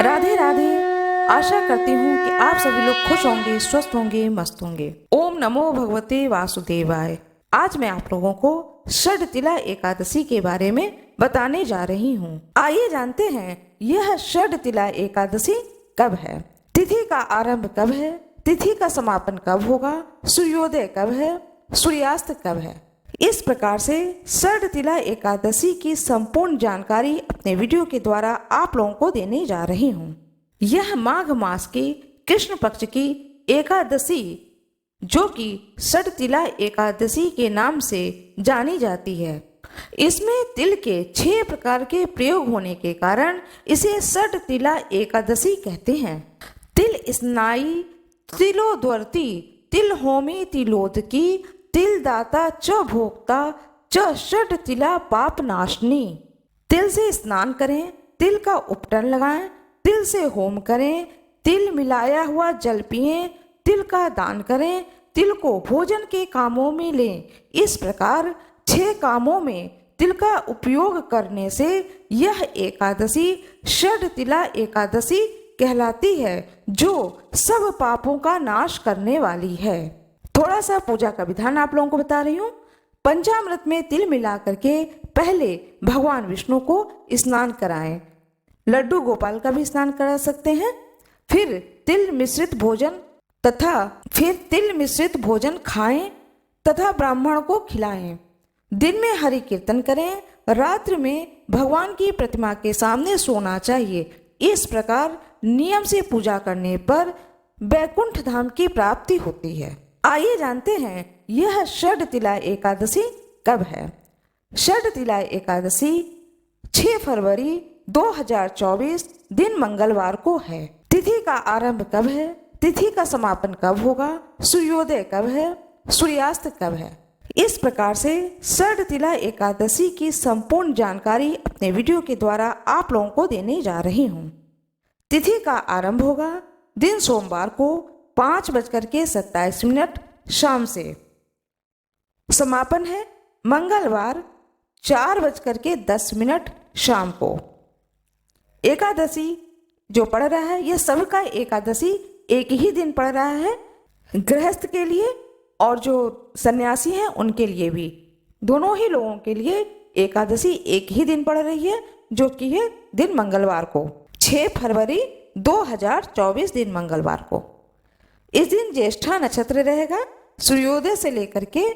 राधे राधे। आशा करती हूँ कि आप सभी लोग खुश होंगे, स्वस्थ होंगे, मस्त होंगे। ओम नमो भगवते वासुदेवाय। आज मैं आप लोगों को षडतिला एकादशी के बारे में बताने जा रही हूँ। आइए जानते हैं यह षडतिला एकादशी कब है, तिथि का आरंभ कब है, तिथि का समापन कब होगा, सूर्योदय कब है, सूर्यास्त कब है। इस प्रकार से षडतिला एकादशी की संपूर्ण जानकारी अपने वीडियो के द्वारा आप लोगों को देने जा रही हूँ। यह माघ मास की कृष्ण पक्ष की एकादशी जो कि षडतिला एकादशी के नाम से जानी जाती है। इसमें तिल के 6 प्रकार के प्रयोग होने के कारण इसे षडतिला एकादशी कहते हैं। तिल स्नाई, तिलोद्वर्ती, तिल होमी, तिलोदकी, तिल दाता च भोक्ता च षडतिला पाप नाशनी। तिल से स्नान करें, तिल का उपटन लगाएं, तिल से होम करें, तिल मिलाया हुआ जल पिएं, तिल का दान करें, तिल को भोजन के कामों में लें। इस प्रकार 6 कामों में तिल का उपयोग करने से यह एकादशी षडतिला एकादशी कहलाती है, जो सब पापों का नाश करने वाली है। थोड़ा सा पूजा का विधान आप लोगों को बता रही हूँ। पंचामृत में तिल मिला करके पहले भगवान विष्णु को स्नान कराएं। लड्डू गोपाल का भी स्नान करा सकते हैं। फिर तिल मिश्रित भोजन खाएं तथा ब्राह्मण को खिलाएं। दिन में हरि कीर्तन करें, रात्रि में भगवान की प्रतिमा के सामने सोना चाहिए। इस प्रकार नियम से पूजा करने पर वैकुंठ धाम की प्राप्ति होती है। आइए जानते हैं यह षडतिला एकादशी कब है। षडतिला एकादशी 6 फरवरी 2024 दिन मंगलवार को है। तिथि का आरंभ कब है, तिथि का समापन कब होगा, सूर्योदय कब है, सूर्यास्त कब है। इस प्रकार से षडतिला एकादशी की संपूर्ण जानकारी अपने वीडियो के द्वारा आप लोगों को देने जा रही हूँ। तिथि का आरंभ होगा दिन सोमवार को 5:27 शाम से। समापन है मंगलवार 4:10 शाम को। एकादशी जो पड़ रहा है यह सबका एकादशी एक ही दिन पड़ रहा है, गृहस्थ के लिए और जो सन्यासी हैं उनके लिए भी, दोनों ही लोगों के लिए एकादशी एक ही दिन पड़ रही है, जो कि है दिन मंगलवार को 6 फरवरी 2024 दिन मंगलवार को। इस दिन ज्येष्ठा नक्षत्र रहेगा। सूर्योदय से लेकर के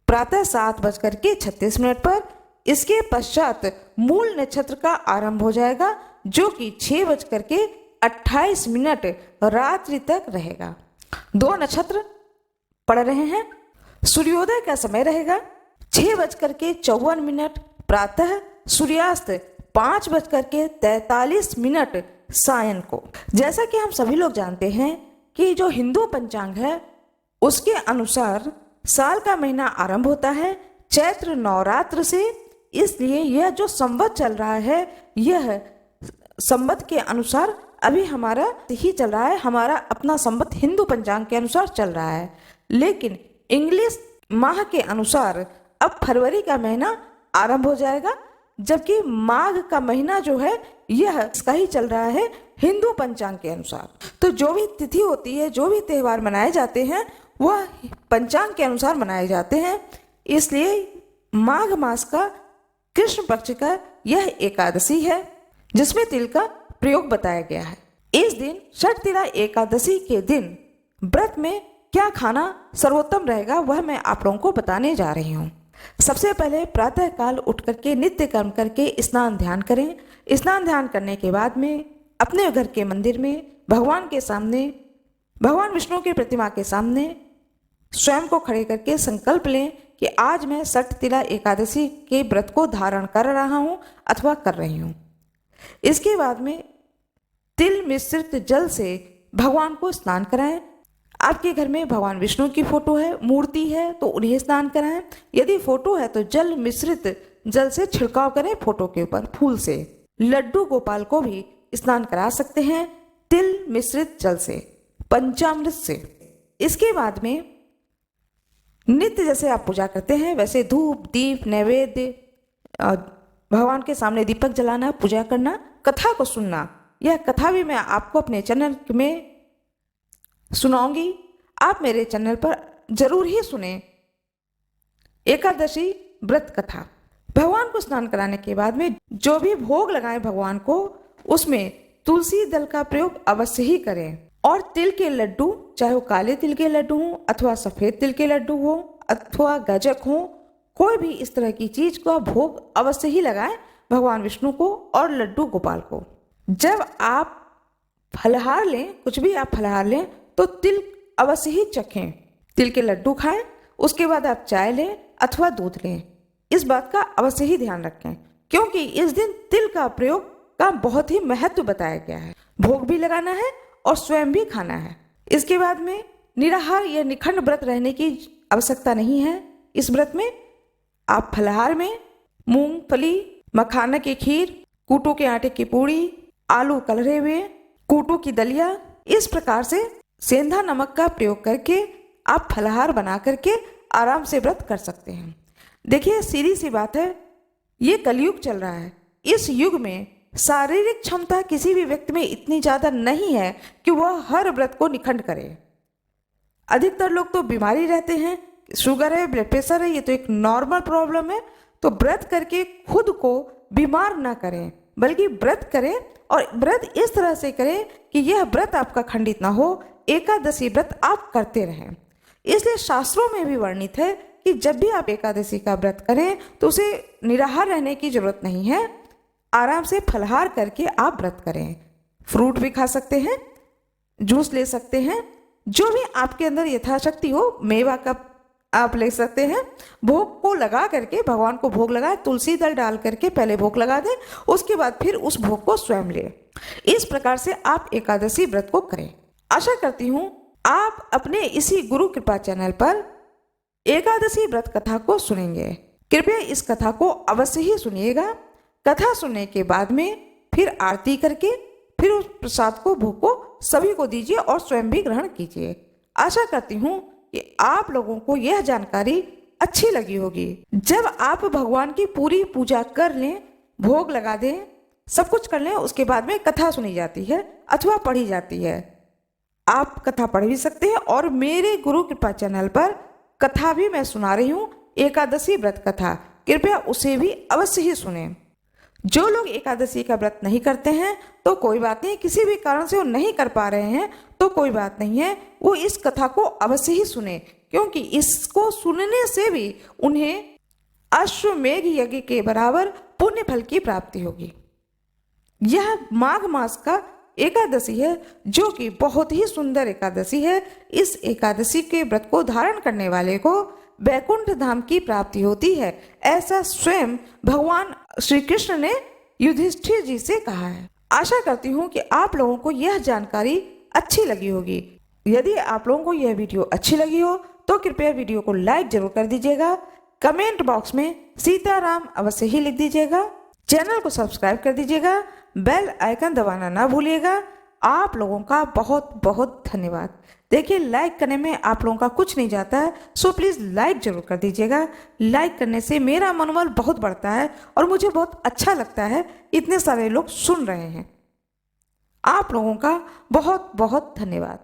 प्रातः 7:36 पर। इसके पश्चात मूल नक्षत्र का आरंभ हो जाएगा, जो कि 6:28 रात्रि तक रहेगा। 2 नक्षत्र पड़ रहे हैं। सूर्योदय का समय रहेगा 6:54 प्रातः, सूर्यास्त 5:43 सायं को। जैसा कि हम सभी लोग जानते हैं कि जो हिंदू पंचांग है उसके अनुसार साल का महीना आरंभ होता है चैत्र नवरात्र से। इसलिए यह जो संवत चल रहा है यह संवत के अनुसार अभी हमारा ही चल रहा है, हमारा अपना संवत हिंदू पंचांग के अनुसार चल रहा है। लेकिन इंग्लिश माह के अनुसार अब फरवरी का महीना आरंभ हो जाएगा, जबकि माघ का महीना जो है यह इसका ही चल रहा है हिंदू पंचांग के अनुसार। तो जो भी तिथि होती है, जो भी त्यौहार मनाए जाते हैं वह पंचांग के अनुसार मनाए जाते हैं। इसलिए माघ मास का कृष्ण पक्ष का यह एकादशी है जिसमें तिल का प्रयोग बताया गया है। इस दिन षडतिला एकादशी के दिन व्रत में क्या खाना सर्वोत्तम रहेगा वह मैं आप लोगों को बताने जा रही हूँ। सबसे पहले प्रातः काल उठ करके नित्य कर्म करके स्नान ध्यान करें। स्नान ध्यान करने के बाद में अपने घर के मंदिर में भगवान के सामने, भगवान विष्णु की प्रतिमा के सामने स्वयं को खड़े करके संकल्प लें कि आज मैं षडतिला एकादशी के व्रत को धारण कर रहा हूँ अथवा कर रही हूँ। इसके बाद में तिल मिश्रित जल से भगवान को स्नान कराएं। आपके घर में भगवान विष्णु की फोटो है, मूर्ति है तो उन्हें स्नान कराएं। यदि फोटो है तो जल मिश्रित जल से छिड़काव करें फोटो के ऊपर फूल से। लड्डू गोपाल को भी स्नान करा सकते हैं तिल मिश्रित जल से, पंचामृत से। इसके बाद में नित्य जैसे आप पूजा करते हैं वैसे धूप दीप नैवेद्य, भगवान के सामने दीपक जलाना, पूजा करना, कथा को सुनना, यह कथा भी मैं आपको अपने चैनल में सुनाऊंगी। आप मेरे चैनल पर जरूर ही सुने। एकादशी व्रत कथा। भगवान को स्नान कराने के बाद में जो भी भोग लगाए भगवान को, उसमें तुलसी दल का प्रयोग अवश्य ही करें। और तिल के लड्डू, चाहे वो काले तिल के लड्डू हो अथवा सफेद तिल के लड्डू हो अथवा गजक हो, कोई भी इस तरह की चीज का भोग अवश्य ही लगाएं भगवान विष्णु को और लड्डू गोपाल को। जब आप फलाहार लें, कुछ भी आप फलाहार लें, तो तिल अवश्य ही चखें, तिल के लड्डू खाएं। उसके बाद आप चाय लें अथवा दूध लें। इस बात का अवश्य ही ध्यान रखें, क्योंकि इस दिन तिल का प्रयोग का बहुत ही महत्व बताया गया है। भोग भी लगाना है और स्वयं भी खाना है। इसके बाद में निराहार या निखंड व्रत रहने की आवश्यकता नहीं है। इस व्रत में आप फलाहार में मूंगफली, मखाना की खीर, कूटू के आटे की पूड़ी, आलू कलरे हुए, कूटू की दलिया, इस प्रकार से सेंधा नमक का प्रयोग करके आप फलाहार बना करके आराम से व्रत कर सकते हैं। देखिए, सीधी सी बात है, ये कलयुग चल रहा है। इस युग में शारीरिक क्षमता किसी भी व्यक्ति में इतनी ज्यादा नहीं है कि वह हर व्रत को निखंड करे। अधिकतर लोग तो बीमारी रहते हैं, शुगर है, ब्लड प्रेशर है, ये तो एक नॉर्मल प्रॉब्लम है। तो व्रत करके खुद को बीमार ना करें, बल्कि व्रत करें और व्रत इस तरह से करें कि यह व्रत आपका खंडित ना हो। एकादशी व्रत आप करते रहें। इसलिए शास्त्रों में भी वर्णित है कि जब भी आप एकादशी का व्रत करें तो उसे निराहार रहने की जरूरत नहीं है, आराम से फलाहार करके आप व्रत करें। फ्रूट भी खा सकते हैं, जूस ले सकते हैं, जो भी आपके अंदर यथाशक्ति हो, मेवा का आप ले सकते हैं। भोग को लगा करके, भगवान को भोग लगाए, तुलसी दल डाल करके पहले भोग लगा दें, उसके बाद फिर उस भोग को स्वयं ले। इस प्रकार से आप एकादशी व्रत को करें। आशा करती हूँ आप अपने इसी गुरु कृपा चैनल पर एकादशी व्रत कथा को सुनेंगे। कृपया इस कथा को अवश्य ही सुनिएगा। कथा सुनने के बाद में फिर आरती करके फिर उस प्रसाद को, भोग को सभी को दीजिए और स्वयं भी ग्रहण कीजिए। आशा करती हूँ कि आप लोगों को यह जानकारी अच्छी लगी होगी। जब आप भगवान की पूरी पूजा कर लें, भोग लगा दें, सब कुछ कर लें, उसके बाद में कथा सुनी जाती है अथवा पढ़ी जाती है। आप कथा पढ़ भी सकते हैं और मेरे गुरु कृपा चैनल पर कथा भी मैं सुना रही हूँ, एकादशी व्रत कथा। कृपया उसे भी अवश्य ही सुने। जो लोग एकादशी का व्रत नहीं करते हैं तो कोई बात नहीं, किसी भी कारण से वो नहीं कर पा रहे हैं तो कोई बात नहीं है, वो इस कथा को अवश्य ही सुने, क्योंकि इसको सुनने से भी उन्हें अश्वमेघ यज्ञ के बराबर पुण्य फल की प्राप्ति होगी। यह माघ मास का एकादशी है, जो कि बहुत ही सुंदर एकादशी है। इस एकादशी के व्रत को धारण करने वाले को वैकुंठ धाम की प्राप्ति होती है, ऐसा स्वयं भगवान श्री कृष्ण ने युधिष्ठिर जी से कहा है। आशा करती हूँ कि आप लोगों को यह जानकारी अच्छी लगी होगी। यदि आप लोगों को यह वीडियो अच्छी लगी हो तो कृपया वीडियो को लाइक जरूर कर दीजिएगा। कमेंट बॉक्स में सीताराम अवश्य ही लिख दीजिएगा। चैनल को सब्सक्राइब कर दीजिएगा, बेल आइकन दबाना ना भूलिएगा। आप लोगों का बहुत बहुत धन्यवाद। देखिए, लाइक करने में आप लोगों का कुछ नहीं जाता है, सो प्लीज़ लाइक जरूर कर दीजिएगा। लाइक करने से मेरा मनोबल बहुत बढ़ता है और मुझे बहुत अच्छा लगता है इतने सारे लोग सुन रहे हैं। आप लोगों का बहुत बहुत धन्यवाद।